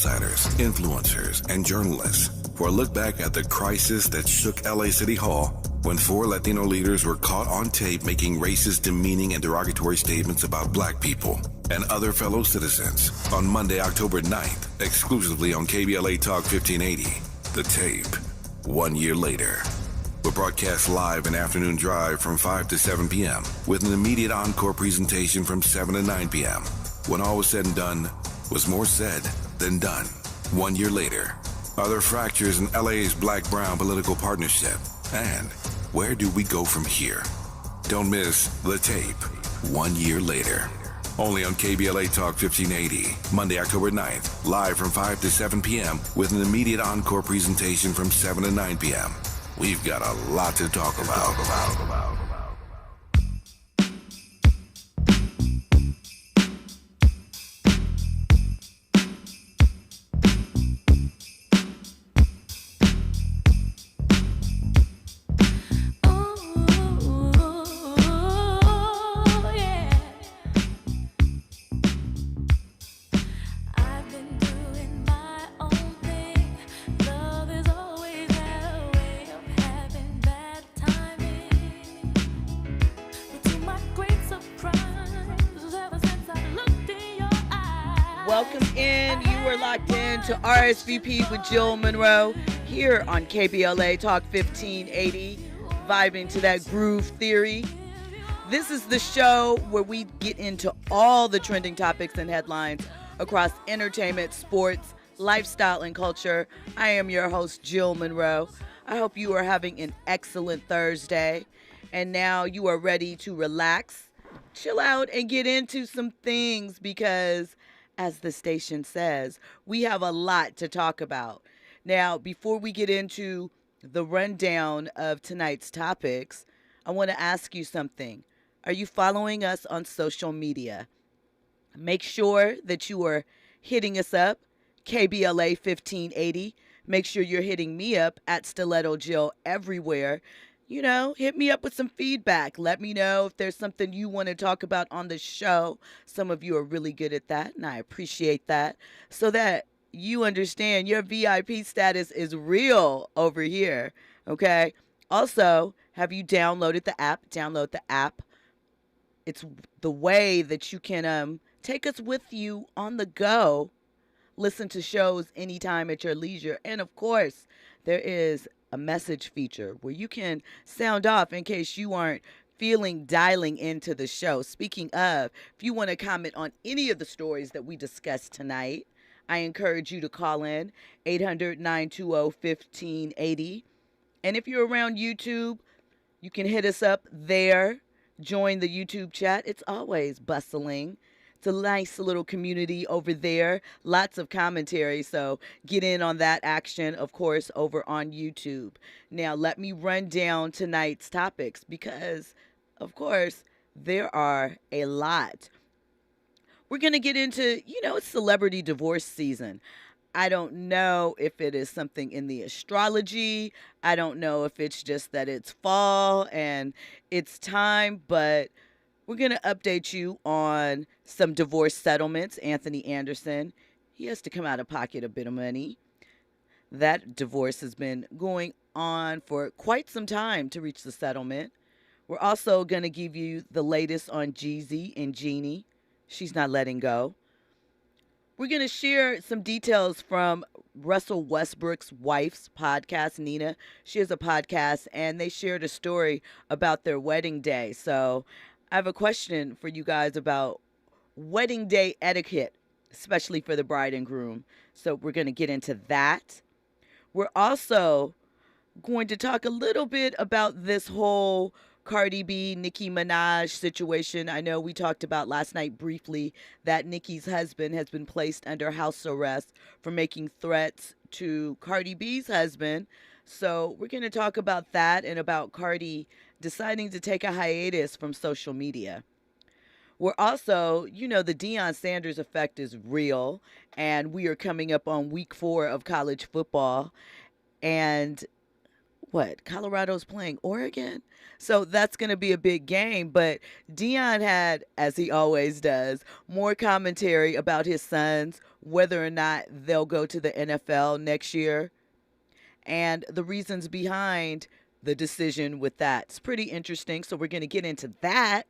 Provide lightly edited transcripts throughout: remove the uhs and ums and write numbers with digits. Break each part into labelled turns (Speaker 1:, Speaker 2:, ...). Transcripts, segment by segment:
Speaker 1: insiders, influencers, and journalists for a look back at the crisis that shook LA City Hall when 4 Latino leaders were caught on tape making racist, demeaning, and derogatory statements about black people and other fellow citizens on Monday, October 9th, exclusively on KBLA Talk 1580. The tape, 1 year later. We're broadcast live an afternoon drive from 5 to 7 p.m. with an immediate encore presentation from 7 to 9 p.m. When all was said and done, was more said than done. 1 year later, are there fractures in LA's black-brown political partnership? And where do we go from here? Don't miss The Tape, 1 year later. Only on KBLA Talk 1580, Monday, October 9th, live from 5 to 7 p.m. with an immediate encore presentation from 7 to 9 p.m. We've got a lot to talk about.
Speaker 2: To RSVP with Jill Munroe here on KBLA Talk 1580, vibing to that groove theory. This is the show where we get into all the trending topics and headlines across entertainment, sports, lifestyle, and culture. I am your host, Jill Munroe. I hope you are having an excellent Thursday, and now you are ready to relax, chill out, and get into some things because, as the station says, we have a lot to talk about. Now, before we get into the rundown of tonight's topics, I want to ask you something. Are you following us on social media? Make sure that you are hitting us up, KBLA 1580. Make sure you're hitting me up at Stiletto Jill everywhere. You know, hit me up with some feedback. Let me know if there's something you want to talk about on the show. Some of you are really good at that, and I appreciate that. So that you understand your VIP status is real over here, okay? Also, have you downloaded the app? Download the app. It's the way that you can take us with you on the go. Listen to shows anytime at your leisure. And, of course, there is a message feature where you can sound off in case you aren't feeling dialing into the show. Speaking of, if you want to comment on any of the stories that we discussed tonight, I encourage you to call in 800-920-1580. And if you're around YouTube, you can hit us up there. Join the YouTube chat. It's always bustling. It's a nice little community over there. Lots of commentary, so get in on that action, of course, over on YouTube. Now, let me run down tonight's topics because, of course, there are a lot. We're going to get into, it's celebrity divorce season. I don't know if it is something in the astrology. I don't know if it's just that it's fall and it's time, but we're going to update you on some divorce settlements. Anthony Anderson, he has to come out of pocket a bit of money. That divorce has been going on for quite some time to reach the settlement. We're also going to give you the latest on Jeezy and Jeannie. She's not letting go. We're going to share some details from Russell Westbrook's wife's podcast, Nina. She has a podcast, and they shared a story about their wedding day. So I have a question for you guys about wedding day etiquette, especially for the bride and groom. So we're going to get into that. We're also going to talk a little bit about this whole Cardi B, Nicki Minaj situation. I know we talked about last night briefly that Nicki's husband has been placed under house arrest for making threats to Cardi B's husband. So we're going to talk about that and about Cardi deciding to take a hiatus from social media. We're also, the Deion Sanders effect is real, and we are coming up on week 4 of college football. And Colorado's playing Oregon? So that's going to be a big game. But Deion had, as he always does, more commentary about his son's whether or not they'll go to the NFL next year and the reasons behind the decision with that. It's pretty interesting. So we're going to get into that.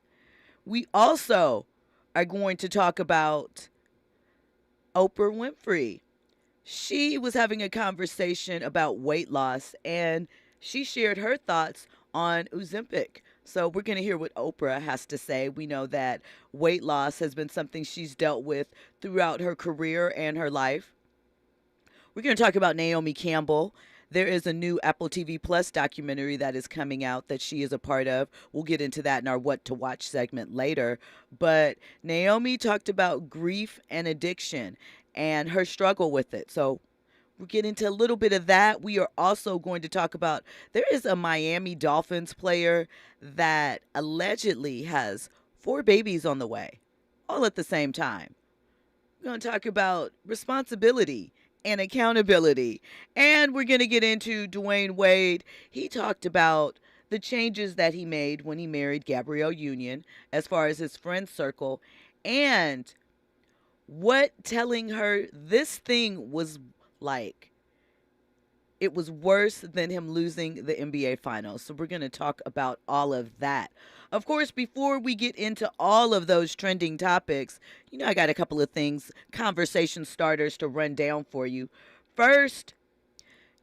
Speaker 2: We also are going to talk about Oprah Winfrey. She was having a conversation about weight loss, and she shared her thoughts on Ozempic. So we're going to hear what Oprah has to say. We know that weight loss has been something she's dealt with throughout her career and her life. We're going to talk about Naomi Campbell. There is a new Apple TV Plus documentary that is coming out that she is a part of. We'll get into that in our What to Watch segment later. But Naomi talked about grief and addiction and her struggle with it. So we'll get into a little bit of that. We are also going to talk about, there is a Miami Dolphins player that allegedly has 4 babies on the way, all at the same time. We're going to talk about responsibility and accountability. And we're going to get into Dwayne Wade. He talked about the changes that he made when he married Gabrielle Union as far as his friend circle and what telling her this thing was like. It was worse than him losing the NBA Finals. So we're going to talk about all of that. Of course, before we get into all of those trending topics, I got a couple of things, conversation starters to run down for you. First,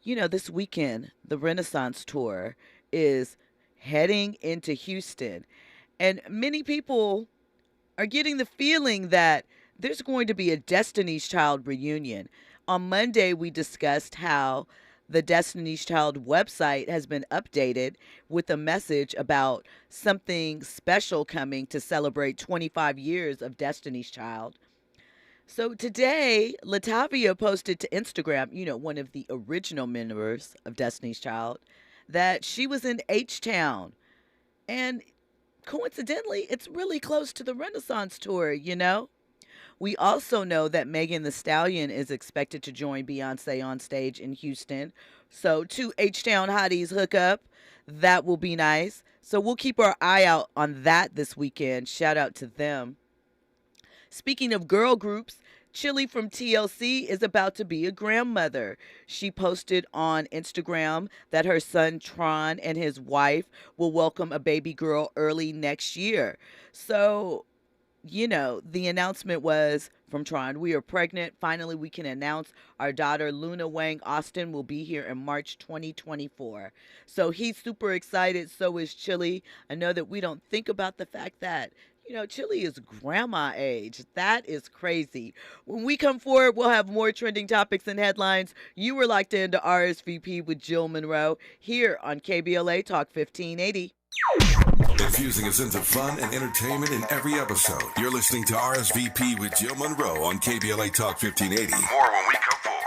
Speaker 2: this weekend, the Renaissance Tour is heading into Houston. And many people are getting the feeling that there's going to be a Destiny's Child reunion. On Monday, we discussed how the Destiny's Child website has been updated with a message about something special coming to celebrate 25 years of Destiny's Child. So today, Latavia posted to Instagram, one of the original members of Destiny's Child, that she was in H-Town. And coincidentally, it's really close to the Renaissance Tour, We also know that Megan Thee Stallion is expected to join Beyonce on stage in Houston. So 2 H-Town hotties hook up. That will be nice. So we'll keep our eye out on that this weekend. Shout out to them. Speaking of girl groups, Chili from TLC is about to be a grandmother. She posted on Instagram that her son Tron and his wife will welcome a baby girl early next year. So the announcement was from Tron, we are pregnant. Finally, we can announce our daughter, Luna Wang Austin, will be here in March 2024. So he's super excited. So is Chili. I know that we don't think about the fact that, Chili is grandma age. That is crazy. When we come forward, we'll have more trending topics and headlines. You were locked into RSVP with Jill Munroe here on KBLA Talk 1580.
Speaker 1: Infusing a sense of fun and entertainment in every episode. You're listening to RSVP with Jill Munroe on KBLA Talk 1580. More when we come forward.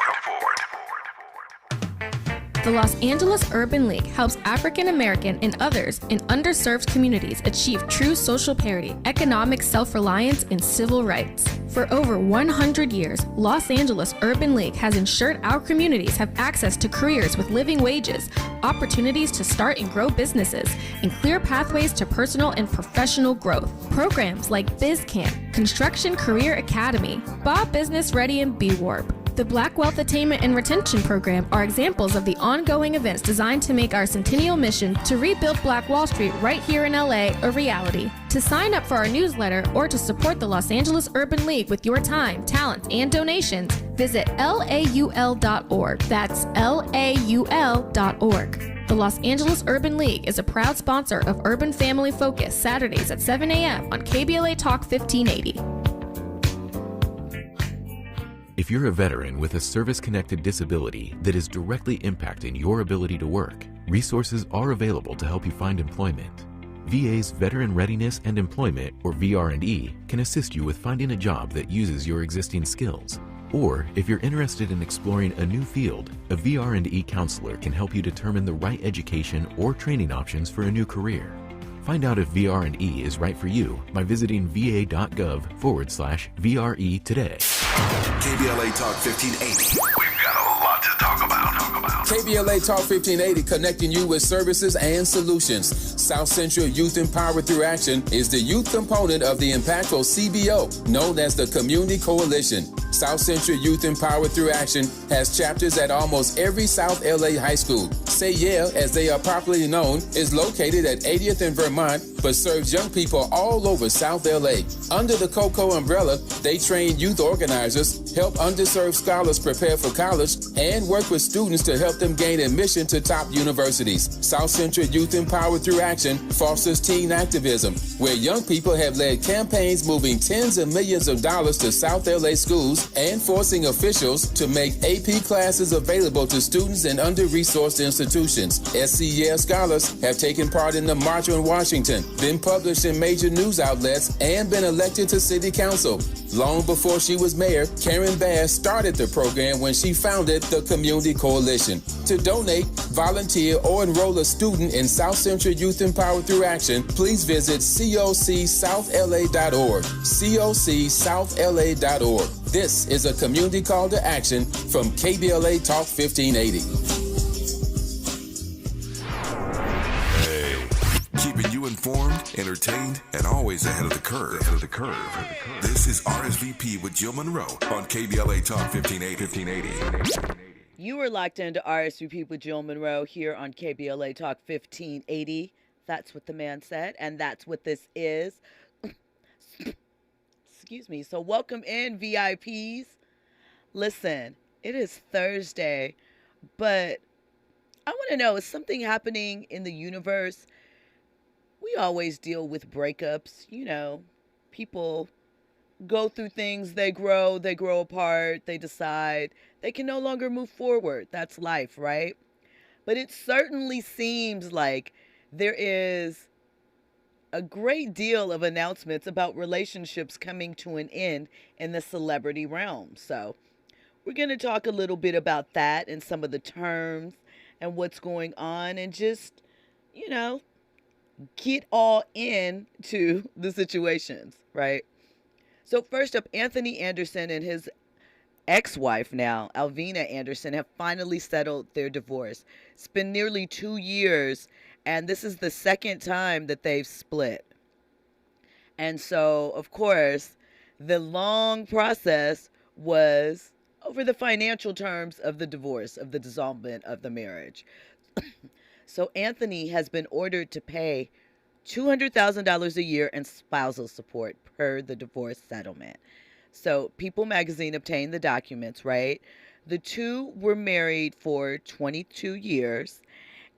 Speaker 3: The Los Angeles Urban League helps African American and others in underserved communities achieve true social parity, economic self-reliance, and civil rights. For over 100 years, Los Angeles Urban League has ensured our communities have access to careers with living wages, opportunities to start and grow businesses, and clear pathways to personal and professional growth. Programs like BizCamp, Construction Career Academy, Bob Business Ready, and B-Warp. The Black Wealth Attainment and Retention Program are examples of the ongoing events designed to make our centennial mission to rebuild Black Wall Street right here in LA a reality. To sign up for our newsletter or to support the Los Angeles Urban League with your time, talent, and donations, visit laul.org. That's laul.org. The Los Angeles Urban League is a proud sponsor of Urban Family Focus Saturdays at 7 a.m. on KBLA Talk 1580.
Speaker 4: If you're a veteran with a service-connected disability that is directly impacting your ability to work, resources are available to help you find employment. VA's Veteran Readiness and Employment, or VR&E, can assist you with finding a job that uses your existing skills. Or, if you're interested in exploring a new field, a VR&E counselor can help you determine the right education or training options for a new career. Find out if VR&E is right for you by visiting va.gov/VRE today.
Speaker 1: KBLA Talk 1580. We've got a lot to talk about.
Speaker 5: KBLA Talk 1580, connecting you with services and solutions. South Central Youth Empowered Through Action is the youth component of the impactful CBO, known as the Community Coalition. South Central Youth Empowered Through Action has chapters at almost every South LA high school. Say Yeah, as they are popularly known, is located at 80th and Vermont, but serves young people all over South LA. Under the COCO umbrella, they train youth organizers, help underserved scholars prepare for college, and work with students to help them gain admission to top universities. South Central Youth Empowered Through Action fosters teen activism, where young people have led campaigns moving tens of millions of dollars to South LA schools and forcing officials to make AP classes available to students in under-resourced institutions. SCES scholars have taken part in the March on Washington, been published in major news outlets, and been elected to city council. Long before she was mayor, Karen Bass started the program when she founded the Community Coalition. To donate, volunteer, or enroll a student in South Central Youth Empowered Through Action, please visit cocsouthla.org. cocsouthla.org. This is a community call to action from KBLA Talk 1580.
Speaker 1: Keeping you informed, entertained, and always ahead of the curve. This is RSVP with Jill Munroe on KBLA Talk 1580.
Speaker 2: You are locked into RSVP with Jill Munroe here on KBLA Talk 1580. That's what the man said, and that's what this is. Excuse me. So welcome in, VIPs. Listen, it is Thursday, but I want to know, is something happening in the universe? We always deal with breakups. You know, people go through things, they grow apart, they decide they can no longer move forward. That's life, right? But it certainly seems like there is a great deal of announcements about relationships coming to an end in the celebrity realm. So we're going to talk a little bit about that and some of the terms and what's going on, and just, you know, get all into the situations, right? So first up, Anthony Anderson and his ex-wife now, Alvina Anderson, have finally settled their divorce. It's been nearly 2 years, and this is the second time that they've split. And so, of course, the long process was over the financial terms of the divorce, of the dissolvement of the marriage. So Anthony has been ordered to pay $200,000 a year in spousal support per the divorce settlement. So People magazine obtained the documents, right? The two were married for 22 years,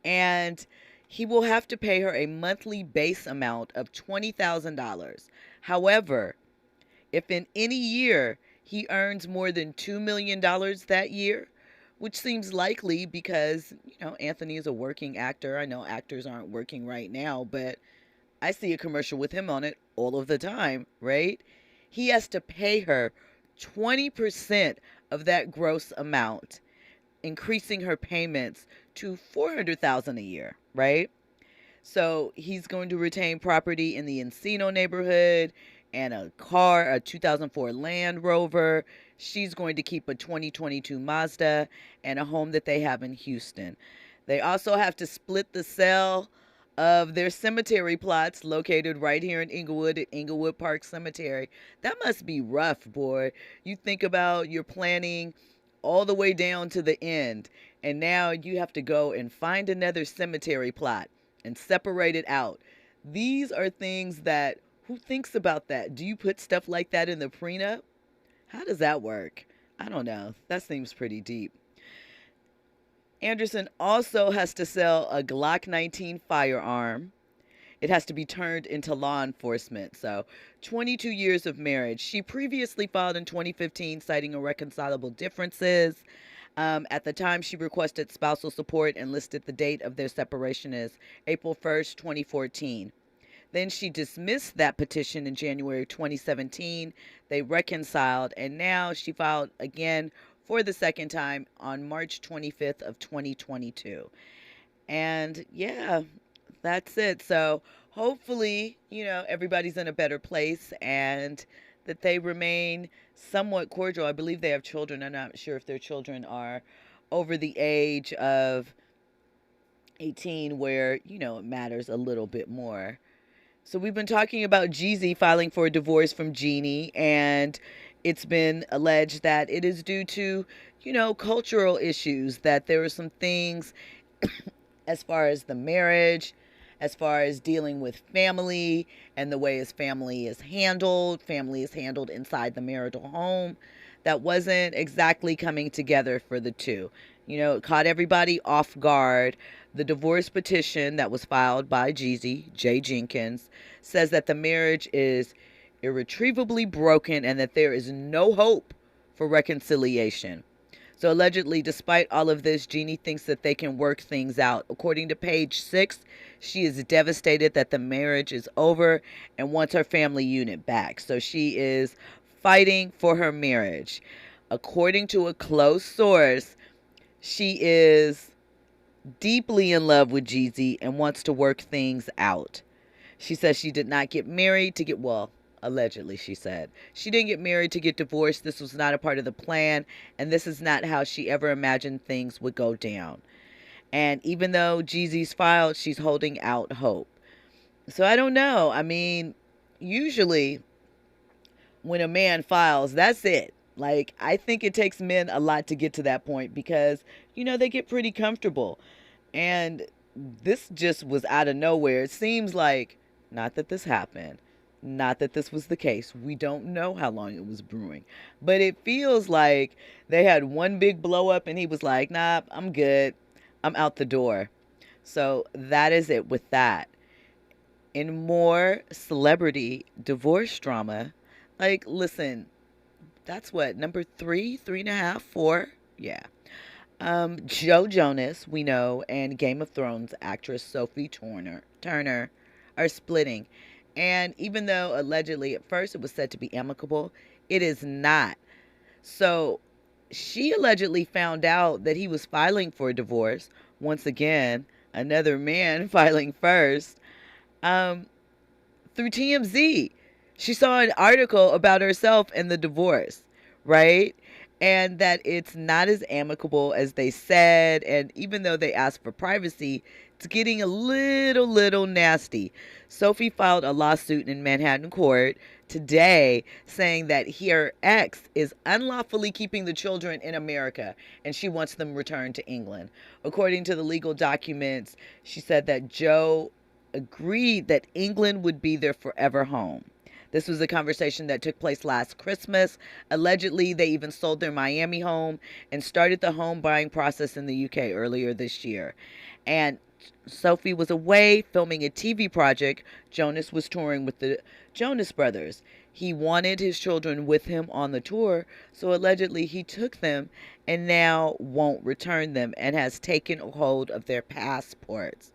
Speaker 2: and he will have to pay her a monthly base amount of $20,000. However, if in any year he earns more than $2 million that year, which seems likely because, you know, Anthony is a working actor. I know actors aren't working right now, but I see a commercial with him on it all of the time, right? He has to pay her 20% of that gross amount, increasing her payments to $400,000 a year, right? So he's going to retain property in the Encino neighborhood and a car, a 2004 Land Rover. She's going to keep a 2022 Mazda and a home that they have in Houston. They also have to split the sale of their cemetery plots located right here in Inglewood at Inglewood Park Cemetery. That must be rough, boy. You think about you're planning all the way down to the end, and now you have to go and find another cemetery plot and separate it out. These are things that, who thinks about that? Do you put stuff like that in the prenup? How does that work? I don't know. That seems pretty deep. Anderson also has to sell a Glock 19 firearm. It has to be turned into law enforcement. So 22 years of marriage. She previously filed in 2015 citing irreconcilable differences. At the time, she requested spousal support and listed the date of their separation as April 1st, 2014. Then she dismissed that petition in January 2017. They reconciled, and now she filed again for the second time on March 25th of 2022. And yeah, that's it. So hopefully, you know, everybody's in a better place and that they remain somewhat cordial. I believe they have children. I'm not sure if their children are over the age of 18 where, you know, it matters a little bit more. So we've been talking about Jeezy filing for a divorce from Jeannie, and It's been alleged that it is due to, cultural issues, that there are some things as far as the marriage, as far as dealing with family and the way his family is handled inside the marital home, that wasn't exactly coming together for the two. It caught everybody off guard. The divorce petition that was filed by Jeezy, J. Jenkins, says that the marriage is irretrievably broken and that there is no hope for reconciliation. So allegedly, despite all of this, Jeannie thinks that they can work things out. According to page 6, she is devastated that the marriage is over and wants her family unit back. So she is fighting for her marriage. According to a close source, she is deeply in love with Jeezy and wants to work things out. She says she did not get married to get, well, allegedly, she said. She didn't get married to get divorced. This was not a part of the plan, and this is not how she ever imagined things would go down. And even though Jeezy's filed, she's holding out hope. So I don't know. I mean, usually when a man files, that's it. Like, I think it takes men a lot to get to that point because, they get pretty comfortable. And this just was out of nowhere. It seems like, not that this happened, not that this was the case. We don't know how long it was brewing. But it feels like they had one big blow up and he was like, nah, I'm good. I'm out the door. So that is it with that. In more celebrity divorce drama, like, listen, that's what, number 3.5, 4? Yeah. Joe Jonas, we know, and Game of Thrones actress Sophie Turner are splitting. And even though allegedly at first it was said to be amicable, it is not. So she allegedly found out that he was filing for a divorce. Once again, another man filing first. Through TMZ. She saw an article about herself and the divorce, right? And that it's not as amicable as they said. And even though they asked for privacy, it's getting a little nasty. Sophie filed a lawsuit in Manhattan court today saying that her ex is unlawfully keeping the children in America and she wants them returned to England. According to the legal documents, she said that Joe agreed that England would be their forever home. This was a conversation that took place last Christmas. Allegedly, they even sold their Miami home and started the home buying process in the UK earlier this year. And Sophie was away filming a TV project. Jonas was touring with the Jonas Brothers. He wanted his children with him on the tour, so allegedly he took them and now won't return them and has taken hold of their passports.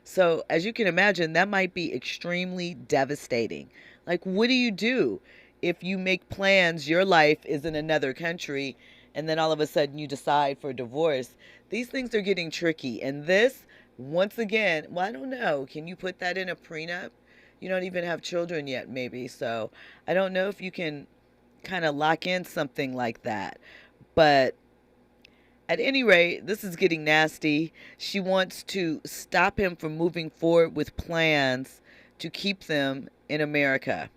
Speaker 2: So as you can imagine, that might be extremely devastating. Like, what do you do if you make plans, your life is in another country, and then all of a sudden you decide for divorce? These things are getting tricky. And this, once again, well, I don't know. Can you put that in a prenup? You don't even have children yet, maybe. So I don't know if you can kind of lock in something like that. But at any rate, this is getting nasty. She wants to stop him from moving forward with plans to keep them in America.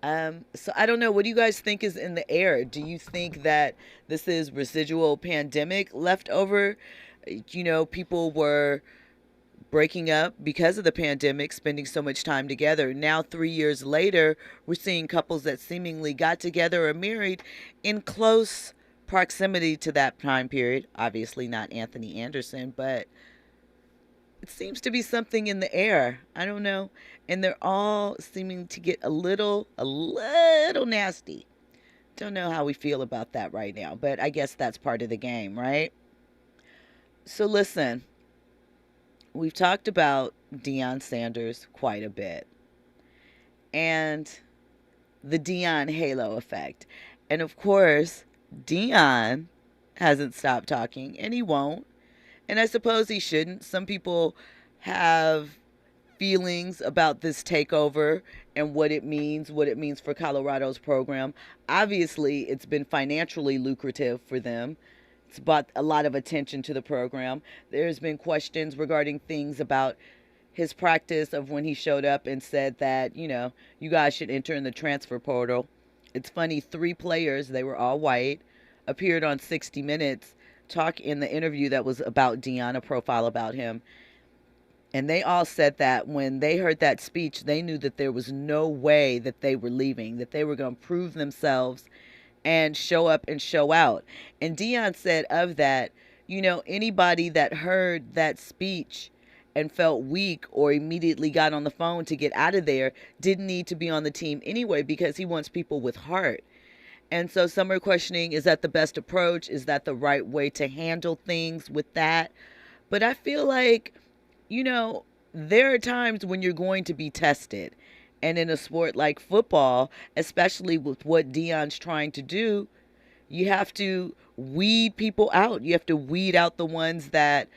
Speaker 2: So I don't know. What do you guys think is in the air? Do you think that this is residual pandemic left over? People were breaking up because of the pandemic, spending so much time together. Now, 3 years later, we're seeing couples that seemingly got together or married in close proximity to that time period. Obviously not Anthony Anderson, but it seems to be something in the air. I don't know. And they're all seeming to get a little nasty. Don't know how we feel about that right now, but I guess that's part of the game, right? So listen, we've talked about Deion Sanders quite a bit. And the Deion halo effect. And of course, Deion hasn't stopped talking, and he won't. And I suppose he shouldn't. Some people have feelings about this takeover and what it means for Colorado's program. Obviously, it's been financially lucrative for them. It's brought a lot of attention to the program. There's been questions regarding things about his practice of when he showed up and said that, you guys should enter in the transfer portal. It's funny, 3 players, they were all white, appeared on 60 Minutes, talk in the interview that was about Deion, a profile about him. And they all said that when they heard that speech, they knew that there was no way that they were leaving, that they were going to prove themselves and show up and show out. And Deion said of that, anybody that heard that speech and felt weak or immediately got on the phone to get out of there didn't need to be on the team anyway, because he wants people with heart. And so some are questioning, is that the best approach? Is that the right way to handle things with that? But I feel like, there are times when you're going to be tested. And in a sport like football, especially with what Deion's trying to do, you have to weed people out. You have to weed out the ones that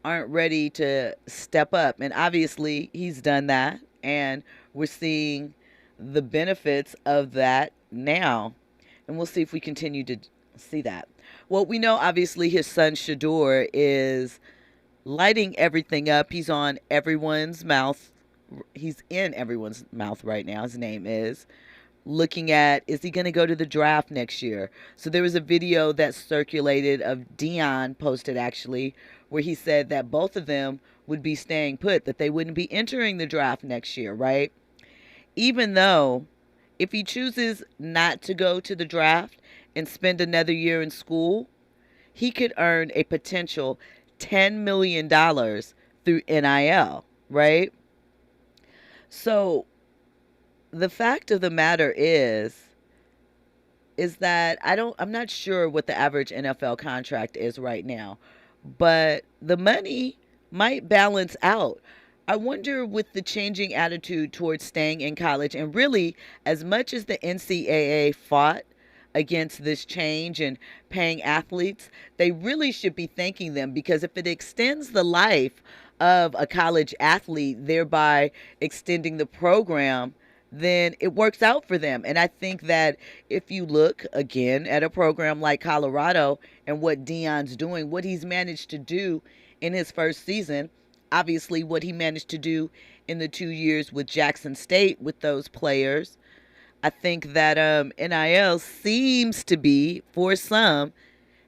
Speaker 2: aren't ready to step up. And obviously he's done that. And we're seeing the benefits of that now. And we'll see if we continue to see that. Well, we know obviously his son Shador is lighting everything up. He's on everyone's mouth. He's in everyone's mouth right now. His name is. Looking at, is he going to go to the draft next year? So there was a video that circulated of Deion posted actually, where he said that both of them would be staying put, that they wouldn't be entering the draft next year, right? Even though if he chooses not to go to the draft and spend another year in school, he could earn a potential $10 million through NIL, right? So the fact of the matter is that I'm not sure what the average NFL contract is right now, but the money might balance out. I wonder, with the changing attitude towards staying in college, and really as much as the NCAA fought against this change and paying athletes, they really should be thanking them, because if it extends the life of a college athlete, thereby extending the program, then it works out for them. And I think that if you look again at a program like Colorado and what Deion's doing, what he's managed to do in his first season, obviously what he managed to do in the 2 years with Jackson State with those players, I think that NIL seems to be, for some,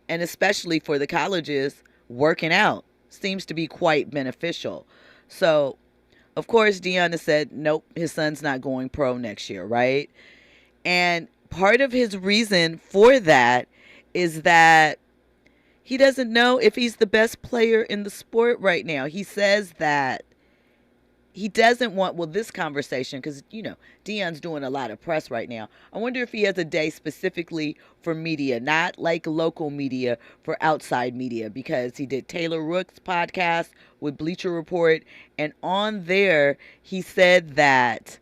Speaker 2: and especially for the colleges, working out, seems to be quite beneficial. So, of course, Deion has said, nope, his son's not going pro next year, right? And part of his reason for that is that he doesn't know if he's the best player in the sport right now. He says that he doesn't want, this conversation, because, Deion's doing a lot of press right now. I wonder if he has a day specifically for media, not like local media, for outside media, because he did Taylor Rook's podcast with Bleacher Report. And on there, he said that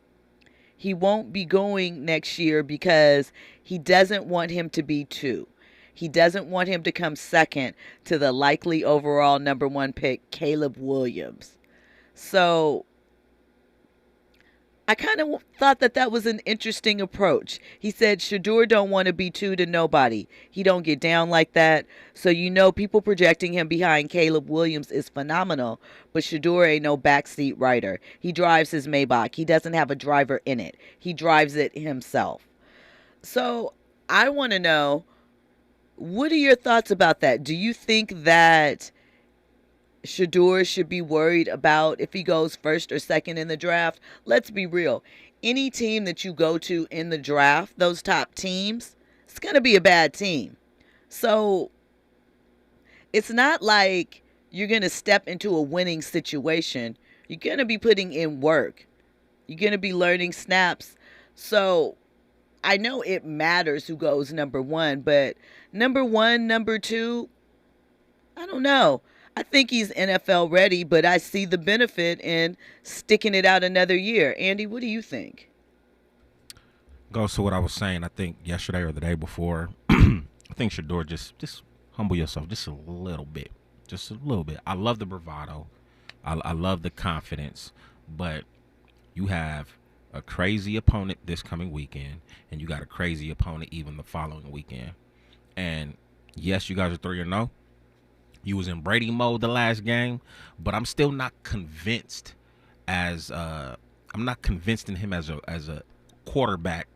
Speaker 2: he won't be going next year because he doesn't want him to be 2. He doesn't want him to come second to the likely overall number 1 pick, Caleb Williams. So I kind of thought that was an interesting approach. He said Shador don't want to be 2 to nobody. He don't get down like that. So, people projecting him behind Caleb Williams is phenomenal. But Shador ain't no backseat rider. He drives his Maybach. He doesn't have a driver in it. He drives it himself. So I want to know, what are your thoughts about that? Do you think that Shador should be worried about if he goes first or second in the draft? Let's be real. Any team that you go to in the draft, those top teams, it's going to be a bad team. So it's not like you're going to step into a winning situation. You're going to be putting in work. You're going to be learning snaps. So I know it matters who goes number 1, but number 1, number 2, I don't know. I think he's NFL ready, but I see the benefit in sticking it out another year. Andy, what do you think?
Speaker 6: Goes to what I was saying, I think yesterday or the day before. I think Shador, just humble yourself just a little bit. Just a little bit. I love the bravado. I love the confidence. But you have a crazy opponent this coming weekend, and you got a crazy opponent even the following weekend. And yes, you guys are 3-0. You was in Brady mode the last game, but I'm still not convinced I'm not convinced in him as a quarterback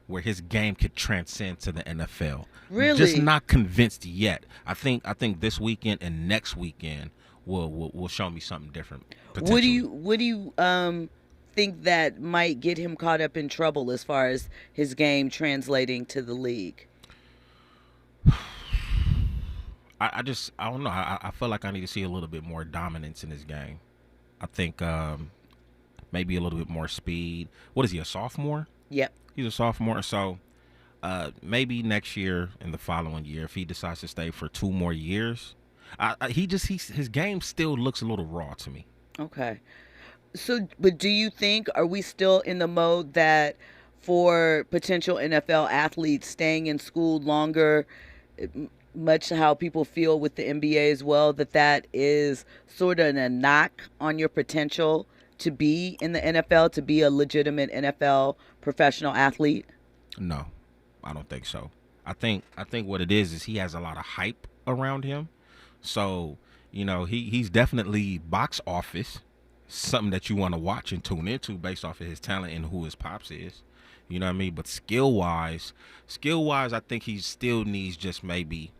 Speaker 6: where his game could transcend to the NFL.
Speaker 2: Really?
Speaker 6: Just not convinced yet. I think this weekend and next weekend will show me something different.
Speaker 2: What do you think that might get him caught up in trouble as far as his game translating to the league?
Speaker 6: I don't know. I feel like I need to see a little bit more dominance in his game. I think maybe a little bit more speed. What is he, a sophomore?
Speaker 2: Yep.
Speaker 6: He's a sophomore, so maybe next year and the following year, if he decides to stay for 2 more years, his game still looks a little raw to me.
Speaker 2: Okay. So, but do you think, are we still in the mode that for potential NFL athletes staying in school longer, much how people feel with the NBA as well, that is sort of a knock on your potential to be in the NFL, to be a legitimate NFL professional athlete?
Speaker 6: No, I don't think so. I think what it is he has a lot of hype around him. So, he's definitely box office, something that you want to watch and tune into based off of his talent and who his pops is. You know what I mean? But skill-wise, I think he still needs just maybe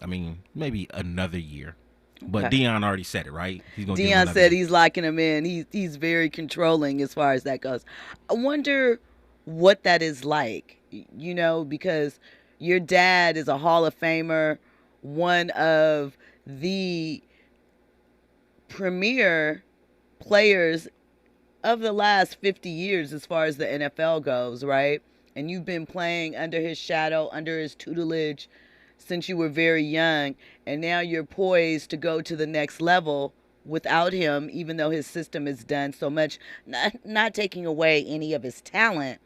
Speaker 6: another year. But
Speaker 2: Okay.
Speaker 6: Deion already said it, right? He's gonna give him
Speaker 2: Deion
Speaker 6: another
Speaker 2: said
Speaker 6: year.
Speaker 2: he's locking him in. He's very controlling as far as that goes. I wonder what that is like, because your dad is a Hall of Famer, one of the premier players of the last 50 years as far as the NFL goes, right? And you've been playing under his shadow, under his tutelage since you were very young, and now you're poised to go to the next level without him, even though his system has done so much, not taking away any of his talent.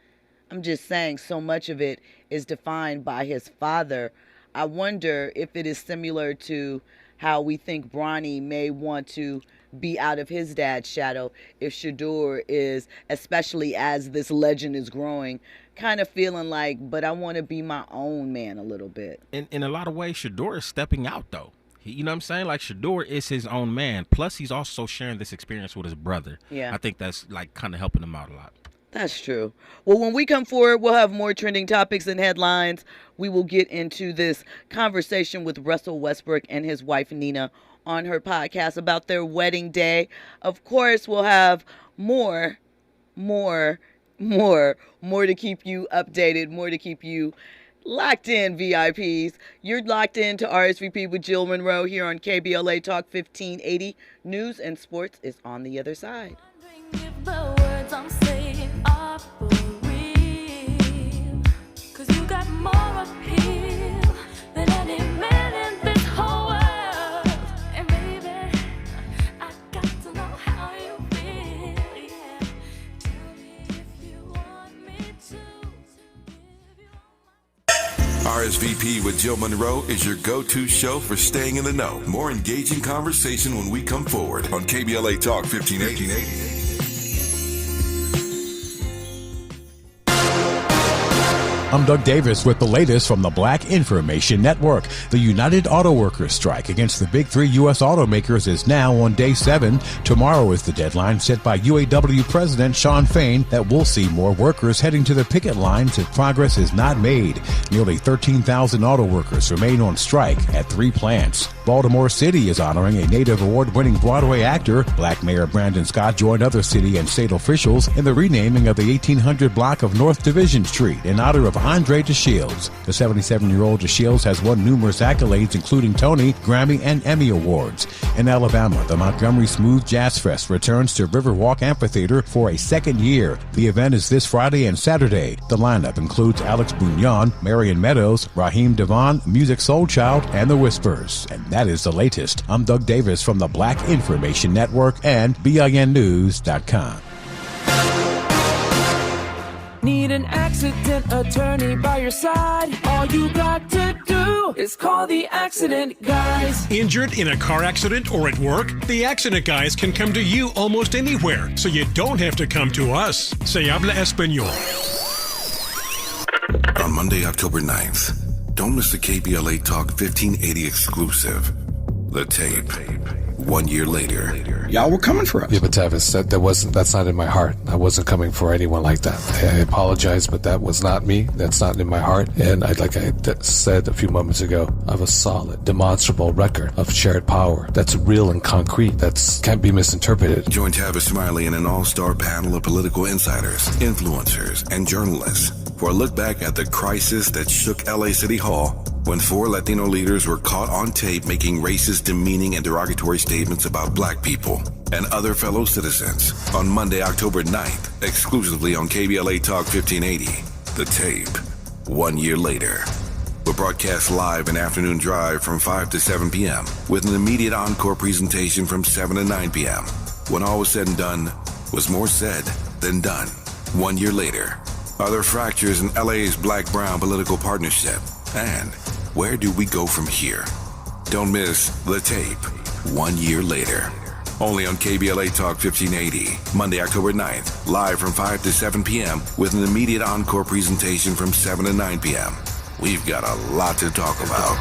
Speaker 2: I'm just saying so much of it is defined by his father. I wonder if it is similar to how we think Bronny may want to be out of his dad's shadow, if Shador is, especially as this legend is growing, kind of feeling like, but I want to be my own man a little bit.
Speaker 6: In a lot of ways, Shador is stepping out, though. You know what I'm saying? Like, Shador is his own man. Plus, he's also sharing this experience with his brother.
Speaker 2: Yeah.
Speaker 6: I think that's, kind of helping him out a lot.
Speaker 2: That's true. Well, when we come forward, we'll have more trending topics and headlines. We will get into this conversation with Russell Westbrook and his wife, Nina, on her podcast about their wedding day. Of course, we'll have more to keep you updated, more to keep you locked in, VIPs. You're locked in to RSVP with Jill Munroe here on KBLA Talk 1580. News and sports is on the other side.
Speaker 7: If the words I'm saying are for real, 'cause you got more appeal than any man in this whole world. And baby, I got to know how you feel, yeah. Tell me if you want me to. If you want
Speaker 1: RSVP with Jill Munroe is your go-to show for staying in the know. More engaging conversation when we come forward on KBLA Talk 1580.
Speaker 8: I'm Doug Davis with the latest from the Black Information Network. The United Auto Workers strike against the big 3 U.S. automakers is now on day 7. Tomorrow is the deadline set by UAW President Shawn Fain that we'll see more workers heading to the picket lines if progress is not made. Nearly 13,000 auto workers remain on strike at 3 plants. Baltimore City is honoring a Native Award-winning Broadway actor. Black Mayor Brandon Scott joined other city and state officials in the renaming of the 1800 block of North Division Street in honor of Andre DeShields. The 77-year-old DeShields has won numerous accolades, including Tony, Grammy, and Emmy Awards. In Alabama, the Montgomery Smooth Jazz Fest returns to Riverwalk Amphitheater for a second year. The event is this Friday and Saturday. The lineup includes Alex Bunyan, Marion Meadows, Raheem Devon, Music Soul Child, and The Whispers. And that is the latest. I'm Doug Davis from the Black Information Network and BINnews.com.
Speaker 9: Need an accident attorney by your side? All you got to do is call the accident guys.
Speaker 10: Injured in a car accident or at work? The accident guys can come to you almost anywhere, so you don't have to come to us. Se habla español.
Speaker 1: On Monday, October 9th, don't miss the KBLA Talk 1580 exclusive, The Tape. 1 year later.
Speaker 11: Y'all were coming for us.
Speaker 12: Yeah, but Tavis, that's not in my heart. I wasn't coming for anyone like that. I apologize, but that was not me. That's not in my heart. And like I said a few moments ago, I have a solid, demonstrable record of shared power that's real and concrete. That can't be misinterpreted.
Speaker 1: Join Tavis Smiley and an all-star panel of political insiders, influencers, and journalists for a look back at the crisis that shook LA City Hall when 4 Latino leaders were caught on tape making racist, demeaning, and derogatory statements about black people and other fellow citizens on Monday, October 9th, exclusively on KBLA Talk 1580. The tape, 1 year later. Will broadcast live in afternoon drive from 5 to 7 p.m. with an immediate encore presentation from 7 to 9 p.m. When all was said and done, was more said than done. 1 year later. Are there fractures in LA's black-brown political partnership? And where do we go from here? Don't miss The Tape, 1 year later. Only on KBLA Talk 1580, Monday, October 9th, live from 5 to 7 p.m. with an immediate encore presentation from 7 to 9 p.m. We've got a lot to talk about.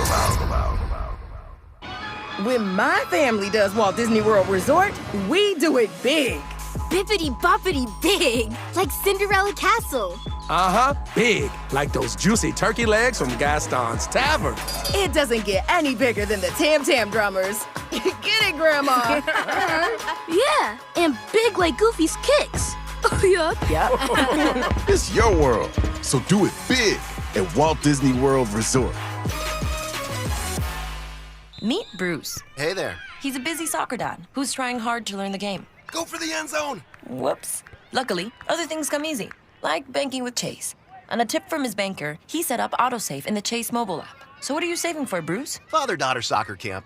Speaker 13: When my family does Walt Disney World Resort, we do it big.
Speaker 14: Bippity-boppity big, like Cinderella Castle.
Speaker 15: Big, like those juicy turkey legs from Gaston's Tavern.
Speaker 13: It doesn't get any bigger than the Tam Tam Drummers. Get it, Grandma?
Speaker 14: Yeah, and big like Goofy's kicks. Yup.
Speaker 16: It's your world, so do it big at Walt Disney World Resort.
Speaker 17: Meet Bruce.
Speaker 18: Hey there.
Speaker 17: He's a busy soccer dad who's trying hard to learn the game.
Speaker 18: Go for the end zone.
Speaker 17: Whoops. Luckily, other things come easy, like banking with Chase. On a tip from his banker, he set up AutoSave in the Chase mobile app. So what are you saving for, Bruce?
Speaker 18: Father-daughter soccer camp.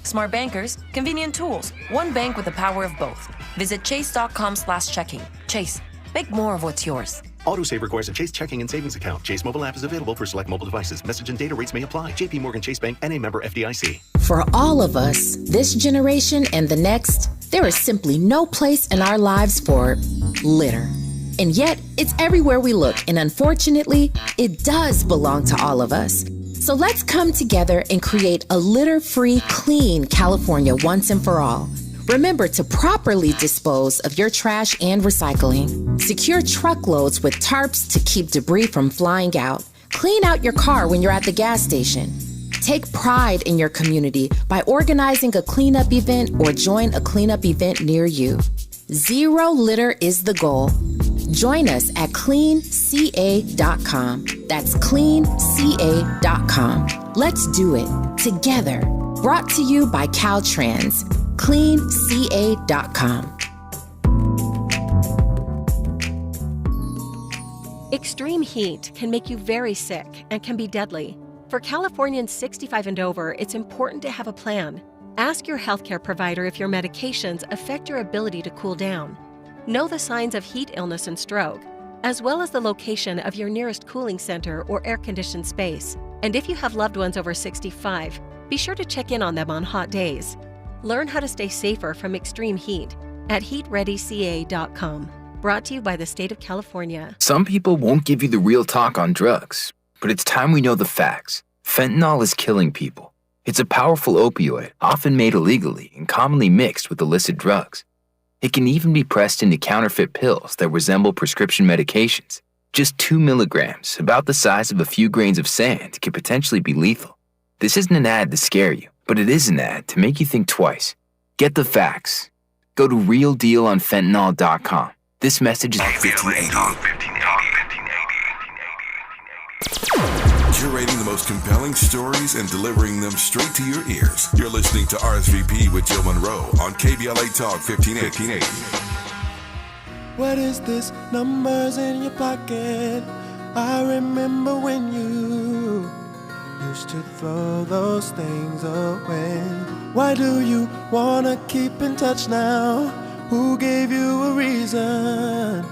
Speaker 17: Smart bankers, convenient tools. One bank with the power of both. Visit chase.com/checking. Chase, make more of what's yours.
Speaker 19: AutoSave requires a Chase checking and savings account. Chase mobile app is available for select mobile devices. Message and data rates may apply. JP Morgan Chase Bank and a member FDIC.
Speaker 20: For all of us, this generation and the next, there is simply no place in our lives for litter. And yet, it's everywhere we look, and unfortunately, it does belong to all of us. So let's come together and create a litter-free, clean California once and for all. Remember to properly dispose of your trash and recycling. Secure truckloads with tarps to keep debris from flying out. Clean out your car when you're at the gas station. Take pride in your community by organizing a cleanup event or join a cleanup event near you. Zero litter is the goal. Join us at cleanca.com. That's cleanca.com. Let's do it together. Brought to you by Caltrans. cleanca.com.
Speaker 21: Extreme heat can make you very sick and can be deadly. For Californians 65 and over, it's important to have a plan. Ask your healthcare provider if your medications affect your ability to cool down. Know the signs of heat illness and stroke, as well as the location of your nearest cooling center or air-conditioned space. And if you have loved ones over 65, be sure to check in on them on hot days. Learn how to stay safer from extreme heat at heatreadyca.com. Brought to you by the state of California.
Speaker 22: Some people won't give you the real talk on drugs, but it's time we know the facts. Fentanyl is killing people. It's a powerful opioid, often made illegally and commonly mixed with illicit drugs. It can even be pressed into counterfeit pills that resemble prescription medications. Just 2 milligrams, about the size of a few grains of sand, can potentially be lethal. This isn't an ad to scare you, but it is an ad to make you think twice. Get the facts. Go to realdealonfentanyl.com. This message is 1580.
Speaker 1: Curating the most compelling stories and delivering them straight to your ears. You're listening to RSVP with Jill Munroe on KBLA Talk 1580.
Speaker 23: What is this? Numbers in your pocket. I remember when you used to throw those things away. Why do you wanna keep in touch now? Who gave you a reason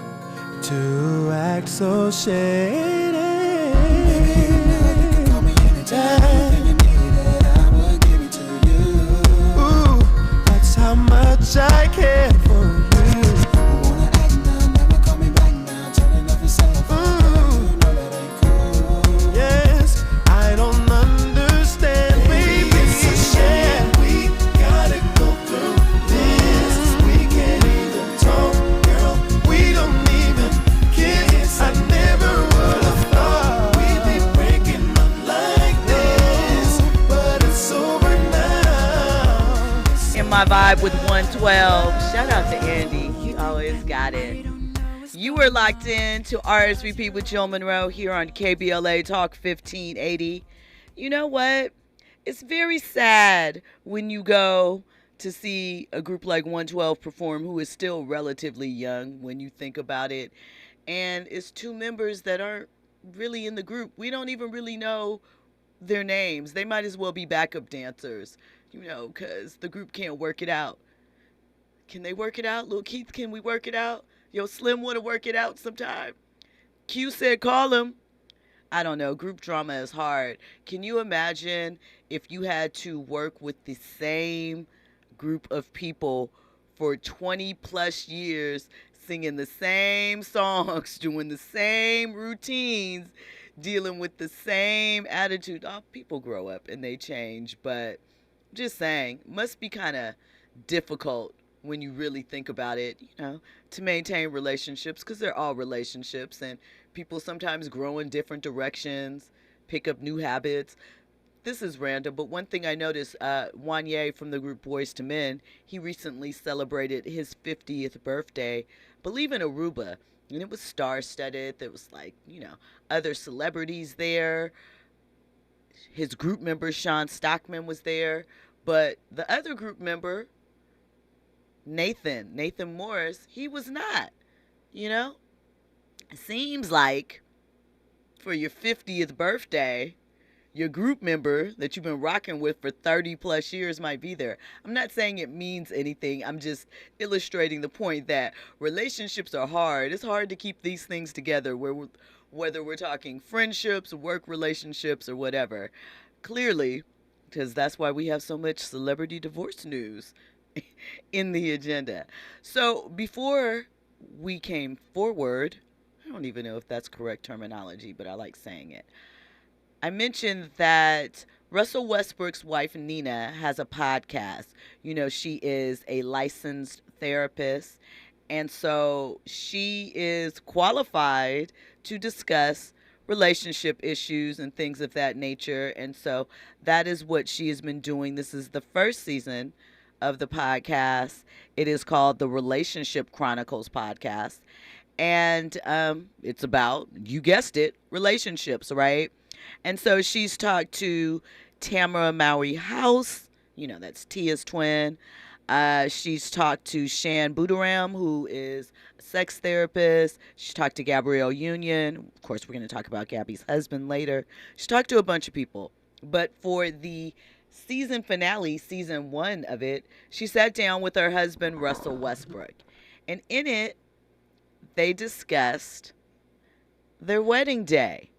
Speaker 23: to act so shady? Anything you needed, I would give it to you. Ooh, that's how much I care for you. Wanna act now, never call me back now. Turning off your cell phone, you know that ain't cool. Yes, I don't understand, baby. It's a shame we gotta go through
Speaker 2: my vibe with 112. Shout out to Andy. He always got it. You were locked in to RSVP with Jill Munroe here on KBLA Talk 1580. You know what? It's very sad when you go to see a group like 112 perform, who is still relatively young when you think about it. And it's two members that aren't really in the group. We don't even really know their names. They might as well be backup dancers, because the group can't work it out. Can they work it out? Lil Keith, can we work it out? Yo, Slim want to work it out sometime. Q said call him. I don't know. Group drama is hard. Can you imagine if you had to work with the same group of people for 20 plus years, singing the same songs, doing the same routines, dealing with the same attitude? Oh, people grow up and they change, but just saying, must be kind of difficult when you really think about it, to maintain relationships, because they're all relationships, and people sometimes grow in different directions, pick up new habits. This is random, but one thing I noticed, Wanye from the group Boys to Men, he recently celebrated his 50th birthday, I believe in Aruba, and it was star-studded. There was other celebrities there. His group member, Sean Stockman, was there, but the other group member, Nathan Morris, he was not. It seems like for your 50th birthday, your group member that you've been rocking with for 30 plus years might be there. I'm not saying it means anything. I'm just illustrating the point that relationships are hard. It's hard to keep these things together, whether we're talking friendships, work relationships, or whatever. Clearly, because that's why we have so much celebrity divorce news in the agenda. So before we came forward, I don't even know if that's correct terminology, but I like saying it. I mentioned that Russell Westbrook's wife, Nina, has a podcast. She is a licensed therapist, and so she is qualified to discuss relationship issues and things of that nature. And so that is what she has been doing. This is the first season of the podcast. It is called the Relationship Chronicles podcast. And it's about, you guessed it, relationships, right? And so she's talked to Tamara Mowry House, that's Tia's twin. She's talked to Shan Budaram, who is a sex therapist. She's talked to Gabrielle Union. Of course, we're going to talk about Gabby's husband later. She's talked to a bunch of people. But for the season finale, season 1 of it, she sat down with her husband, Russell Westbrook. And in it, they discussed their wedding day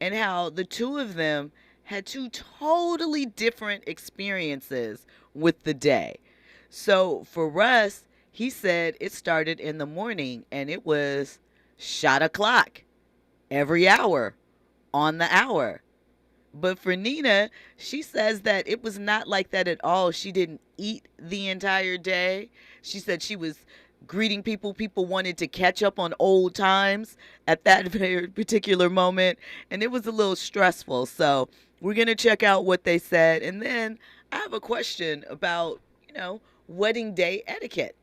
Speaker 2: and how the two of them had two totally different experiences with the day. So for Russ, he said it started in the morning and it was shot o'clock every hour on the hour. But for Nina, she says that it was not like that at all. She didn't eat the entire day. She said she was greeting people. People wanted to catch up on old times at that very particular moment. And it was a little stressful. So we're going to check out what they said. And then I have a question about, wedding day etiquette.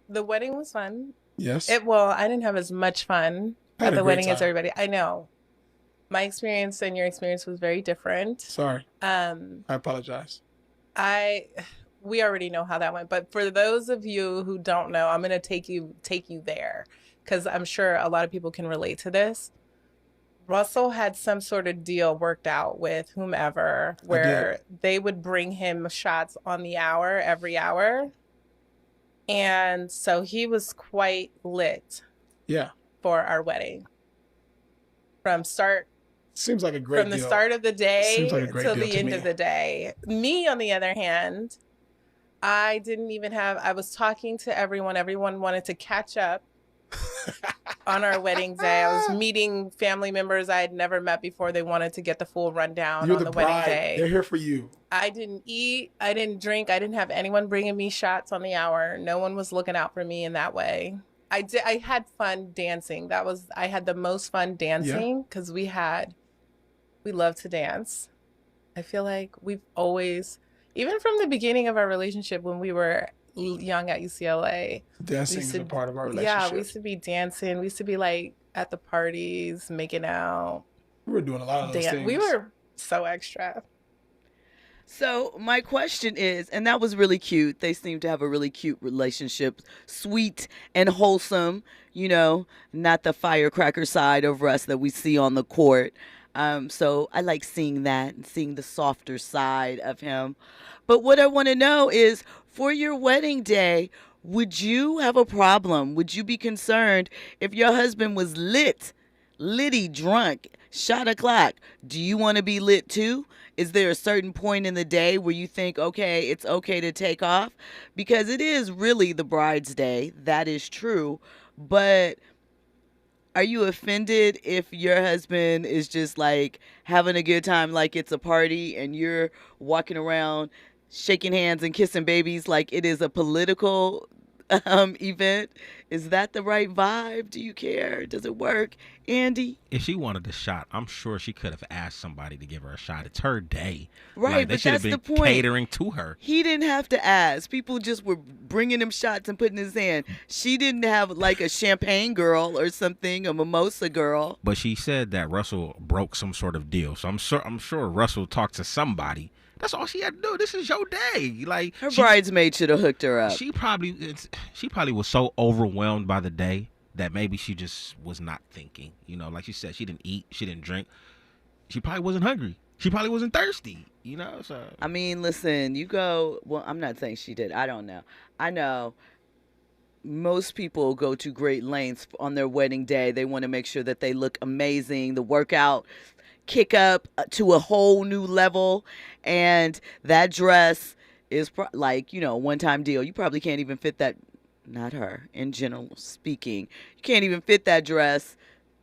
Speaker 3: The wedding was fun.
Speaker 4: Yes.
Speaker 3: I didn't have as much fun at the wedding as everybody. I know. My experience and your experience was very different.
Speaker 4: Sorry. I apologize.
Speaker 3: We already know how that went, but for those of you who don't know, I'm going to take you there because I'm sure a lot of people can relate to this. Russell had some sort of deal worked out with whomever where they would bring him shots on the hour, every hour. And so he was quite lit.
Speaker 4: Yeah.
Speaker 3: For our wedding.
Speaker 4: Seems like a great
Speaker 3: From the
Speaker 4: deal.
Speaker 3: start of the day
Speaker 4: till
Speaker 3: the end of the day. Me, on the other hand, I was talking to everyone. Everyone wanted to catch up on our wedding day. I was meeting family members I had never met before. They wanted to get the full rundown on the wedding day.
Speaker 4: They're here for you.
Speaker 3: I didn't eat. I didn't drink. I didn't have anyone bringing me shots on the hour. No one was looking out for me in that way. I had fun dancing. I had the most fun dancing because we love to dance. I feel like we've always, Even from the beginning of our relationship when we were young at UCLA.
Speaker 4: Dancing is a part of our relationship.
Speaker 3: Yeah, we used to be dancing. We used to be like at the parties, making out.
Speaker 4: We were doing a lot of those things.
Speaker 3: We were so extra.
Speaker 2: So my question is, and that was really cute. They seem to have a really cute relationship, sweet and wholesome, you know, not the firecracker side of Russ that we see on the court. So I like seeing that and seeing the softer side of him. But what I want to know is, for your wedding day, would you have a problem? Would you be concerned if your husband was litty, drunk, shot o'clock? Do you want to be lit too? Is there a certain point in the day where you think, okay, it's okay to take off? Because it is really the bride's day. That is true. But are you offended if your husband is just like having a good time like it's a party and you're walking around shaking hands and kissing babies like it is a political event? Is that the right vibe? Do you care? Does it work? Andy?
Speaker 5: If she wanted a shot, I'm sure she could have asked somebody to give her a shot. It's her day.
Speaker 2: Right,
Speaker 5: like,
Speaker 2: but that's the point.
Speaker 5: Catering to her.
Speaker 2: He didn't have to ask. People just were bringing him shots and putting his hand. She didn't have like a champagne girl or something, a mimosa girl.
Speaker 5: But she said that Russell broke some sort of deal. So I'm sure Russell talked to somebody. That's all she had to do. This is your day. Like
Speaker 2: her bridesmaid should have hooked her up.
Speaker 5: She probably was so overwhelmed by the day that maybe she just was not thinking. You know, like she said, she didn't eat, she didn't drink. She probably wasn't hungry. She probably wasn't thirsty. You know, so
Speaker 2: I mean, listen, you go. Well, I'm not saying she did. I don't know. I know most people go to great lengths on their wedding day. They want to make sure that they look amazing. The workout kick up to a whole new level, and that dress is like, you know, one-time deal. You probably can't even fit that, not her, in general speaking, you can't even fit that dress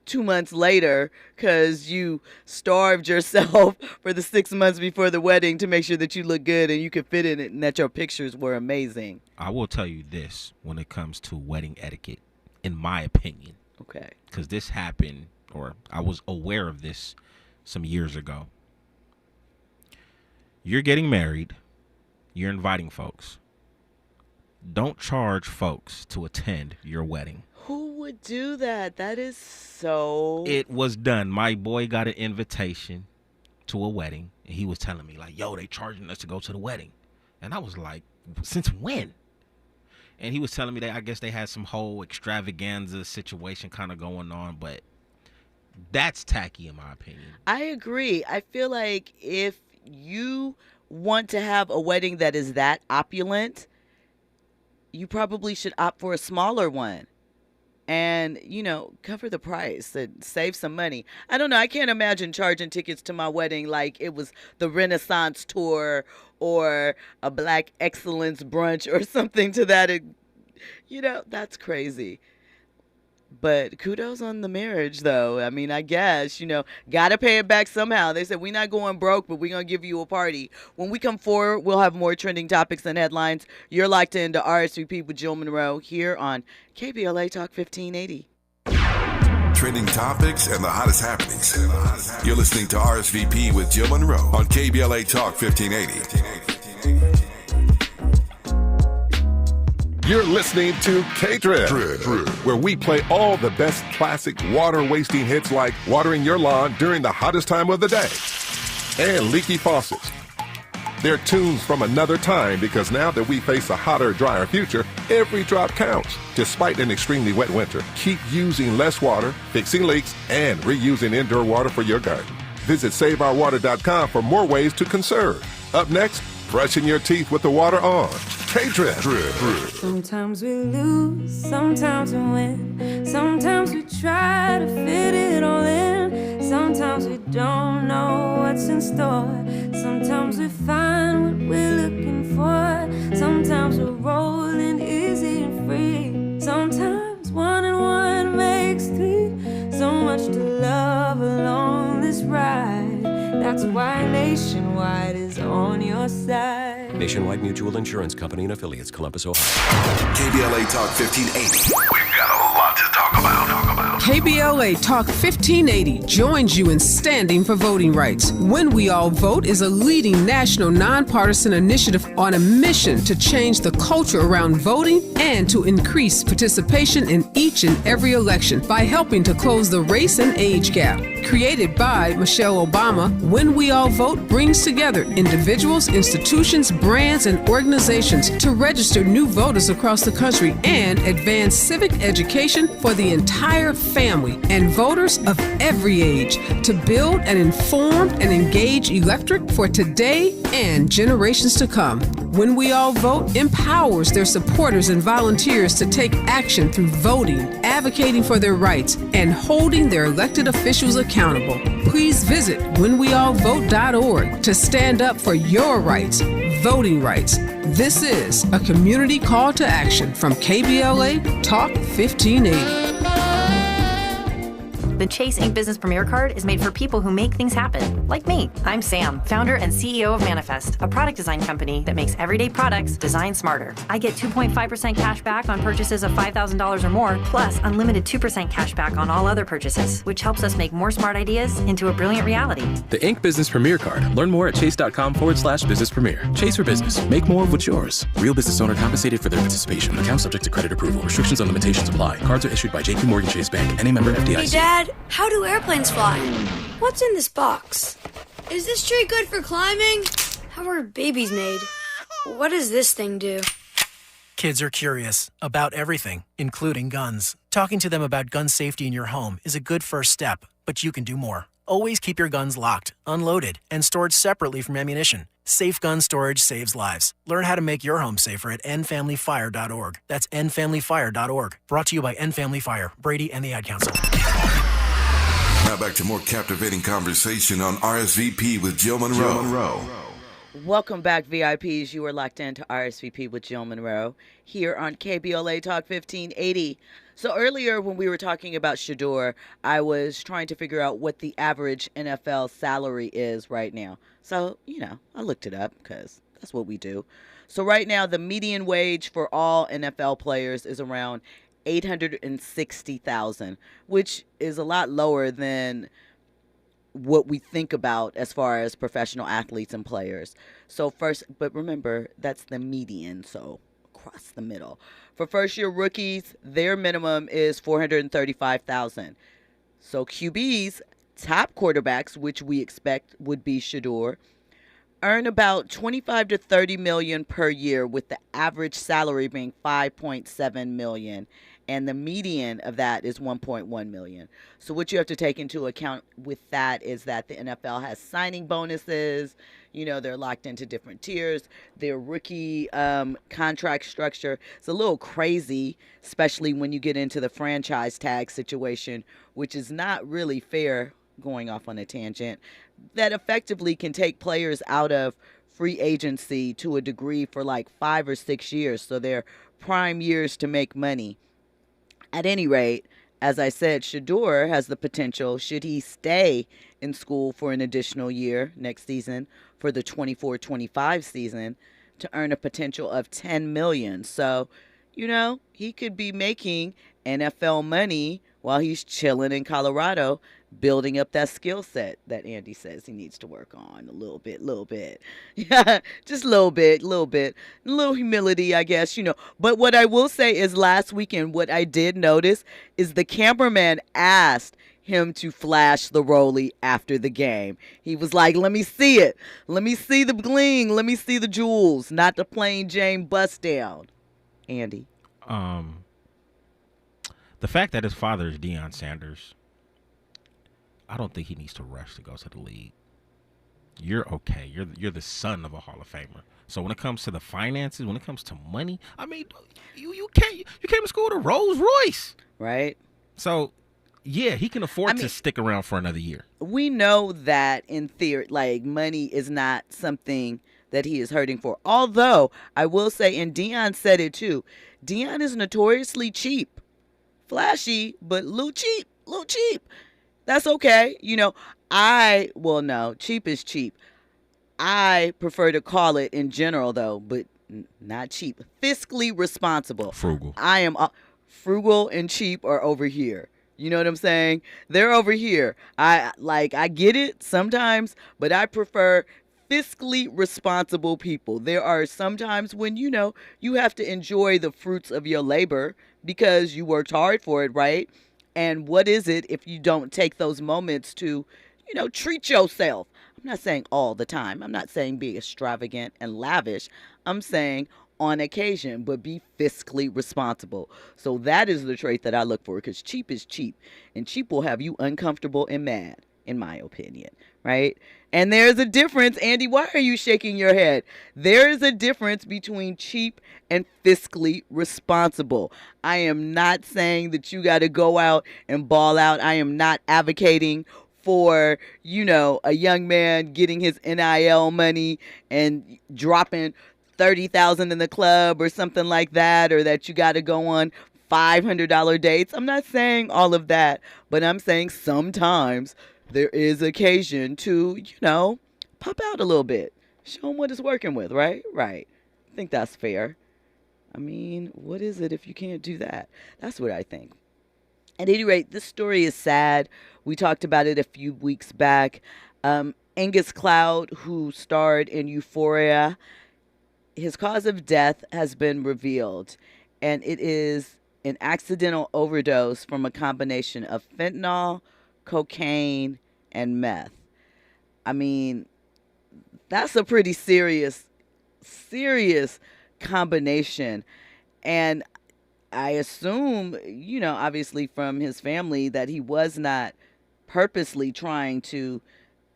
Speaker 2: 2 months later because you starved yourself for the 6 months before the wedding to make sure that you look good and you could fit in it and that your pictures were amazing.
Speaker 5: I will tell you this when it comes to wedding etiquette, in my opinion.
Speaker 2: Okay.
Speaker 5: Because this happened, or I was aware of this some years ago. You're getting married. You're inviting folks. Don't charge folks to attend your wedding.
Speaker 2: Who would do that? That is so...
Speaker 5: It was done. My boy got an invitation to a wedding, and he was telling me, like, yo, they charging us to go to the wedding. And I was like, since when? And he was telling me that I guess they had some whole extravaganza situation kind of going on, but that's tacky in my opinion.
Speaker 2: I agree. I feel like if you want to have a wedding that is that opulent, you probably should opt for a smaller one and, you know, cover the price and save some money. I don't know. I can't imagine charging tickets to my wedding like it was the Renaissance tour or a Black Excellence brunch or something to that. You know, that's crazy. But kudos on the marriage, though. I mean, I guess, you know, got to pay it back somehow. They said, we're not going broke, but we're going to give you a party. When we come forward, we'll have more trending topics and headlines. You're locked into RSVP with Jill Munroe here on KBLA Talk 1580.
Speaker 1: Trending topics and the hottest happenings. You're listening to RSVP with Jill Munroe on KBLA Talk 1580.
Speaker 16: You're listening to K-Drip, where we play all the best classic water-wasting hits like watering your lawn during the hottest time of the day and leaky faucets. They're tunes from another time because now that we face a hotter, drier future, every drop counts. Despite an extremely wet winter, keep using less water, fixing leaks, and reusing indoor water for your garden. Visit SaveOurWater.com for more ways to conserve. Up next, brushing your teeth with the water on. K-Drip.
Speaker 7: Sometimes we lose, sometimes we win. Sometimes we try to fit it all in. Sometimes we don't know what's in store. Sometimes we find what we're looking for. Sometimes we're rolling easy and free. Sometimes 1 and 1 makes 3. So much to love along this ride. That's why Nationwide is on your side.
Speaker 6: Nationwide Mutual Insurance Company and affiliates, Columbus, Ohio.
Speaker 1: KBLA Talk 1580.
Speaker 11: We've got a lot to talk about.
Speaker 8: KBLA Talk 1580 joins you in standing for voting rights. When We All Vote is a leading national nonpartisan initiative on a mission to change the culture around voting and to increase participation in each and every election by helping to close the race and age gap. Created by Michelle Obama, When We All Vote brings together individuals, institutions, brands, and organizations to register new voters across the country and advance civic education for the entire family and voters of every age to build an informed and engaged electorate for today and generations to come. When We All Vote empowers their supporters and volunteers to take action through voting, advocating for their rights, and holding their elected officials accountable. Please visit whenweallvote.org to stand up for your rights, voting rights. This is a community call to action from KBLA Talk 1580.
Speaker 9: The Chase Ink Business Premier Card is made for people who make things happen, like me. I'm Sam, founder and CEO of Manifest, a product design company that makes everyday products designed smarter. I get 2.5% cash back on purchases of $5,000 or more, plus unlimited 2% cash back on all other purchases, which helps us make more smart ideas into a brilliant reality.
Speaker 11: The Ink Business Premier Card. Learn more at chase.com/business premier. Chase for business. Make more of what's yours. Real business owner compensated for their participation. Account subject to credit approval. Restrictions and limitations apply. Cards are issued by JP Morgan Chase Bank. Any member FDIC.
Speaker 24: Hey, Dad. How do airplanes fly? What's in this box? Is this tree good for climbing? How are babies made? What does this thing do?
Speaker 25: Kids are curious about everything, including guns. Talking to them about gun safety in your home is a good first step, but you can do more. Always keep your guns locked, unloaded, and stored separately from ammunition. Safe gun storage saves lives. Learn how to make your home safer at endfamilyfire.org. That's endfamilyfire.org. Brought to you by End Family Fire, Brady, and the Ad Council.
Speaker 1: Now back to more captivating conversation on RSVP with Jill Munroe.
Speaker 2: Welcome back, VIPs. You are locked into RSVP with Jill Munroe here on KBLA Talk 1580. So earlier when we were talking about Shador, I was trying to figure out what the average NFL salary is right now. So, I looked it up because that's what we do. So right now, the median wage for all NFL players is around $860,000, which is a lot lower than what we think about as far as professional athletes and players. So but remember, that's the median, so across the middle. For first-year rookies, their minimum is $435,000. So QBs, top quarterbacks, which we expect would be Shador, earn about $25 to $30 million per year, with the average salary being $5.7 million. And the median of that is $1.1 million. So what you have to take into account with that is that the NFL has signing bonuses. They're locked into different tiers. Their rookie contract structure is a little crazy, especially when you get into the franchise tag situation, which is not really fair, going off on a tangent, that effectively can take players out of free agency to a degree for like 5 or 6 years. So they're prime years to make money. At any rate, as I said, Shador has the potential, should he stay in school for an additional year next season for the 24-25 season, to earn a potential of $10 million. So, he could be making NFL money while he's chilling in Colorado, building up that skill set that Andy says he needs to work on a little bit. Yeah, just a little bit. A little humility, I guess, But what I will say is last weekend, what I did notice is the cameraman asked him to flash the rollie after the game. He was like, let me see it. Let me see the bling. Let me see the jewels, not the plain Jane bust down. Andy.
Speaker 5: The fact that his father is Deion Sanders, I don't think he needs to rush to go to the league. You're okay. You're the son of a Hall of Famer. So when it comes to the finances, when it comes to money, I mean, you came to school with a Rolls Royce,
Speaker 2: right?
Speaker 5: So yeah, he can afford to stick around for another year.
Speaker 2: We know that in theory, money is not something that he is hurting for. Although I will say, and Deion said it too, Deion is notoriously cheap, flashy, but little cheap. That's okay. Cheap is cheap. I prefer to call it in general, though, but not cheap. Fiscally responsible.
Speaker 5: Frugal.
Speaker 2: I am frugal and cheap are over here. You know what I'm saying? They're over here. I get it sometimes, but I prefer fiscally responsible people. There are some times when, you have to enjoy the fruits of your labor because you worked hard for it, right? And what is it if you don't take those moments to, treat yourself? I'm not saying all the time. I'm not saying be extravagant and lavish. I'm saying on occasion, but be fiscally responsible. So that is the trait that I look for, because cheap is cheap, and cheap will have you uncomfortable and mad, in my opinion, right? And there's a difference. Andy, why are you shaking your head? There is a difference between cheap and fiscally responsible. I am not saying that you got to go out and ball out. I am not advocating for, a young man getting his NIL money and dropping 30,000 in the club or something like that, or that you got to go on $500 dates. I'm not saying all of that, but I'm saying sometimes there is occasion to, pop out a little bit. Show them what it's working with, right? Right. I think that's fair. I mean, what is it if you can't do that? That's what I think. At any rate, this story is sad. We talked about it a few weeks back. Angus Cloud, who starred in Euphoria, his cause of death has been revealed, and it is an accidental overdose from a combination of fentanyl, cocaine, and meth. I mean, that's a pretty serious combination. And I assume, obviously from his family, that he was not purposely trying to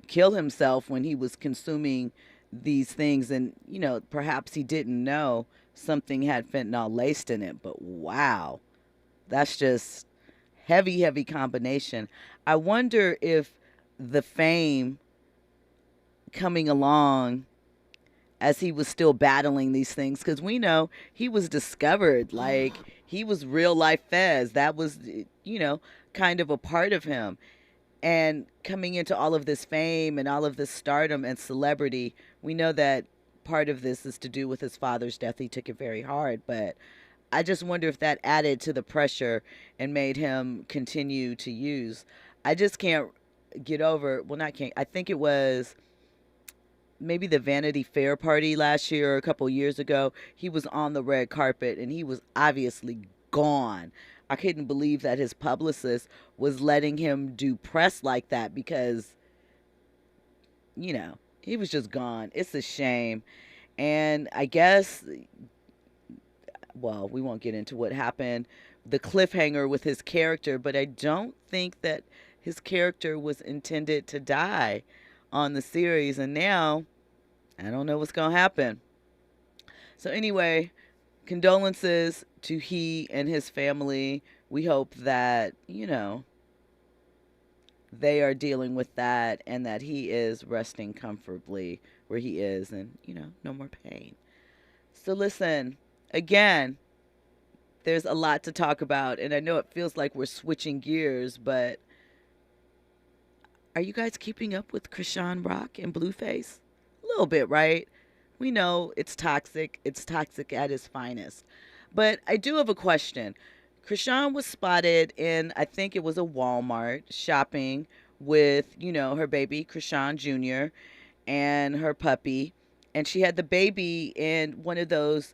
Speaker 2: kill himself when he was consuming these things, and perhaps he didn't know something had fentanyl laced in it. But wow, that's just heavy combination. I wonder if the fame coming along as he was still battling these things, because we know he was discovered, like he was real life Fez. That was kind of a part of him. And coming into all of this fame and all of this stardom and celebrity, we know that part of this is to do with his father's death. He took it very hard, but I just wonder if that added to the pressure and made him continue to use. I just can't get over, I think it was maybe the Vanity Fair party last year or a couple years ago. He was on the red carpet and he was obviously gone. I couldn't believe that his publicist was letting him do press like that, because, he was just gone. It's a shame. And I guess, well, we won't get into what happened, the cliffhanger with his character, but I don't think that his character was intended to die on the series. And now, I don't know what's going to happen. So anyway, condolences to he and his family. We hope that, they are dealing with that and that he is resting comfortably where he is, and, no more pain. So listen, again, there's a lot to talk about, and I know it feels like we're switching gears, but are you guys keeping up with Krishan Rock and Blueface? A little bit, right? We know it's toxic. It's toxic at its finest. But I do have a question. Krishan was spotted in, I think it was a Walmart, shopping with, her baby, Krishan Jr., and her puppy. And she had the baby in one of those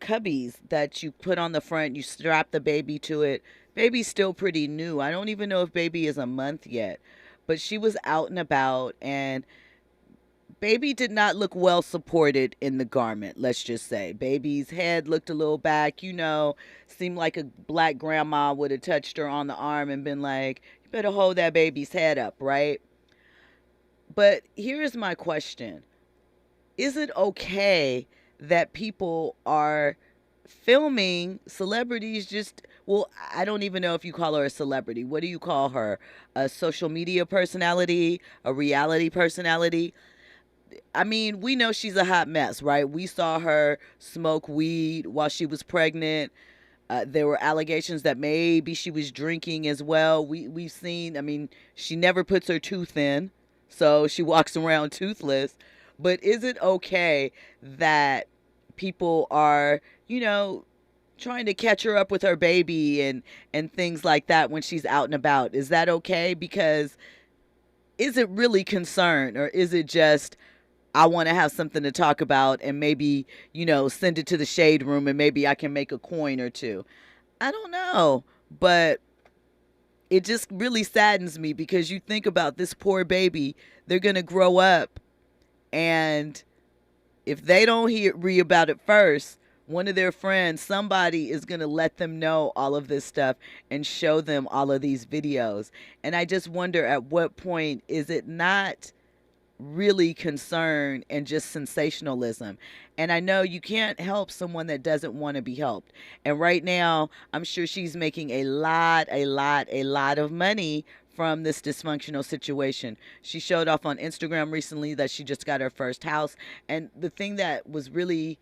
Speaker 2: cubbies that you put on the front. You strap the baby to it. Baby's still pretty new. I don't even know if baby is a month yet. But she was out and about, and baby did not look well supported in the garment, let's just say. Baby's head looked a little back, seemed like a black grandma would have touched her on the arm and been like, you better hold that baby's head up, right? But here's my question. Is it okay that people are filming celebrities I don't even know if you call her a celebrity. What do you call her? A social media personality? A reality personality? I mean, we know she's a hot mess, right? We saw her smoke weed while she was pregnant. There were allegations that maybe she was drinking as well. We've seen, she never puts her tooth in, so she walks around toothless. But is it okay that people are, trying to catch her up with her baby and things like that when she's out and about. Is that okay? Because is it really concern, or is it just, I want to have something to talk about and maybe, send it to the shade room and maybe I can make a coin or two? I don't know, but it just really saddens me because you think about this poor baby. They're going to grow up, and if they don't read about it first, one of their friends, somebody is going to let them know all of this stuff and show them all of these videos. And I just wonder, at what point is it not really concern and just sensationalism? And I know you can't help someone that doesn't want to be helped. And right now, I'm sure she's making a lot of money from this dysfunctional situation. She showed off on Instagram recently that she just got her first house. And the thing that was really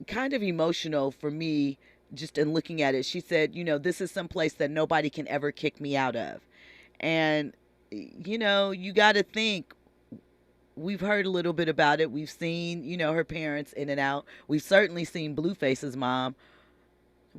Speaker 2: kind of emotional for me, just in looking at it, she said, this is some place that nobody can ever kick me out of. And, you got to think, we've heard a little bit about it. We've seen, her parents in and out. We've certainly seen Blueface's mom.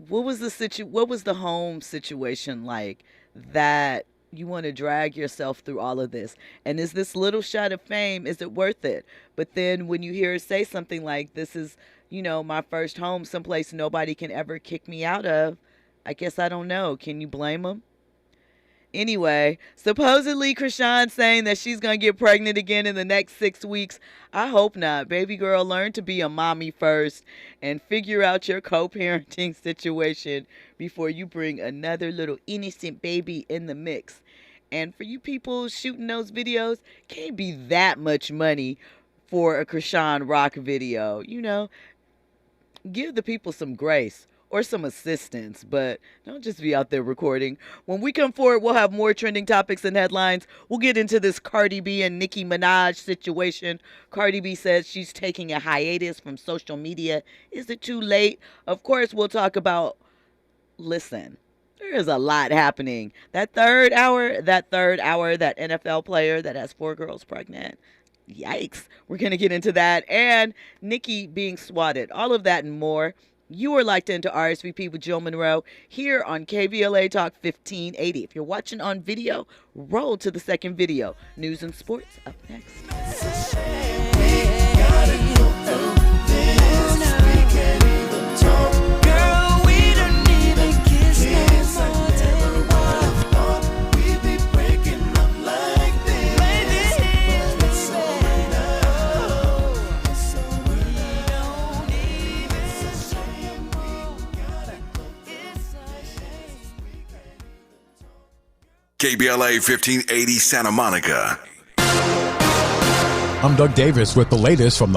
Speaker 2: What was the home situation like that you want to drag yourself through all of this? And is this little shot of fame, is it worth it? But then when you hear her say something like, this is, my first home, someplace nobody can ever kick me out of, I guess I don't know. Can you blame them? Anyway, supposedly Krishan saying that she's going to get pregnant again in the next 6 weeks. I hope not. Baby girl, learn to be a mommy first and figure out your co-parenting situation before you bring another little innocent baby in the mix. And for you people shooting those videos, can't be that much money for a Krishan Rock video. Give the people some grace or some assistance, but don't just be out there recording. When we come forward, we'll have more trending topics and headlines. We'll get into this Cardi B and Nicki Minaj situation. Cardi B says she's taking a hiatus from social media. Is it too late? Of course, we'll talk about, listen, there is a lot happening. That third hour, that NFL player that has 4 girls pregnant. Yikes. We're going to get into that. And Nicki being swatted. All of that and more. You are locked into RSVP with Jill Munroe here on KBLA Talk 1580. If you're watching on video, roll to the second video. News and sports up next.
Speaker 1: KBLA 1580 Santa Monica.
Speaker 10: I'm Doug Davis with the latest from the